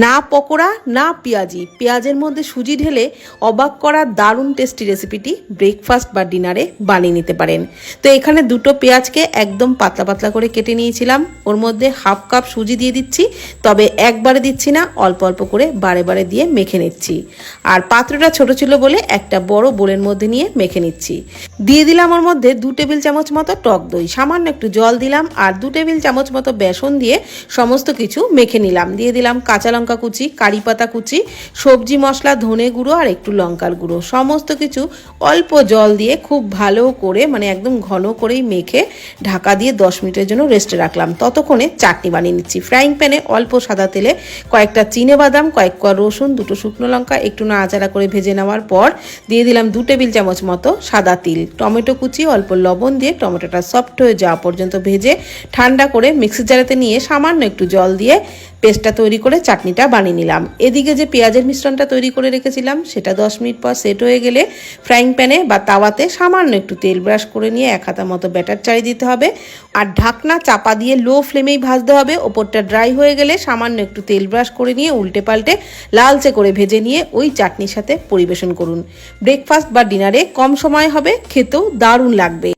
না পকোড়া না পেঁয়াজি, পেঁয়াজের মধ্যে সুজি ঢেলে অবাক করা দারুণ টেস্টি রেসিপিটি ব্রেকফাস্ট বা ডিনারে বানিয়ে নিতে পারেন। তো এখানে দুটো পেঁয়াজকে একদম পাতলা পাতলা করে কেটে নিয়েছিলাম। ওর মধ্যে হাফ কাপ সুজি দিয়ে দিচ্ছি, তবে একবারে দিচ্ছি না, অল্প অল্প করে বারে বারে দিয়ে মেখে নিচ্ছি। আর পাত্রটা ছোট ছিল বলে একটা বড় বোলের মধ্যে নিয়ে মেখে নিচ্ছি। দিয়ে দিলাম ওর মধ্যে 2 টেবিল চামচ মতো টক দই, সামান্য একটু জল দিলাম, আর 2 টেবিল চামচ মতো বেসন দিয়ে সমস্ত কিছু মেখে নিলাম। দিয়ে দিলাম কাঁচা লঙ্কা কুচি, কারি পাতা কুচি, সবজি মশলা, ধনে গুঁড়ো আর একটু লঙ্কার গুঁড়ো, সমস্ত কিছু অল্প জল দিয়ে খুব ভালো করে একদম ঘন করেই মেখে ঢাকা দিয়ে 10 মিনিটের জন্য রেস্টে রাখলাম। ততক্ষণে চাটনি বানিয়ে নিচ্ছি। ফ্রাইং প্যানে অল্প সাদা তেলে কয়েকটা চিনে বাদাম, কয়েক কোয়া রসুন, 2টো শুকনো লঙ্কা একটু নাড়াচাড়া করে ভেজে নেওয়ার পর দিয়ে দিলাম 2 টেবিল চামচ মতো সাদা তিল, টমেটো কুচি, অল্প লবণ দিয়ে টমেটোটা সফট হয়ে যাওয়া পর্যন্ত ভেজে ঠান্ডা করে মিক্সির জারেতে নিয়ে সামান্য একটু জল দিয়ে পেস্টটা তৈরি করে চাটনিটা বানিয়ে নিলাম। এদিকে যে পেঁয়াজের মিশ্রণটা তৈরি করে রেখেছিলাম সেটা 10 মিনিট পর সেট হয়ে গেলে ফ্রাইং প্যানে বা তাওয়াতে সামান্য একটু তেল ব্রাশ করে নিয়ে 1 হাতা মতো ব্যাটার চাড়িয়ে দিতে হবে, আর ঢাকনা চাপা দিয়ে লো ফ্লেমেই ভাজতে হবে। ওপরটা ড্রাই হয়ে গেলে সামান্য একটু তেল ব্রাশ করে নিয়ে উল্টে পাল্টে লালচে করে ভেজে নিয়ে ওই চাটনির সাথে পরিবেশন করুন। ব্রেকফাস্ট বা ডিনারে কম সময় হবে, খেতেও দারুণ লাগবে।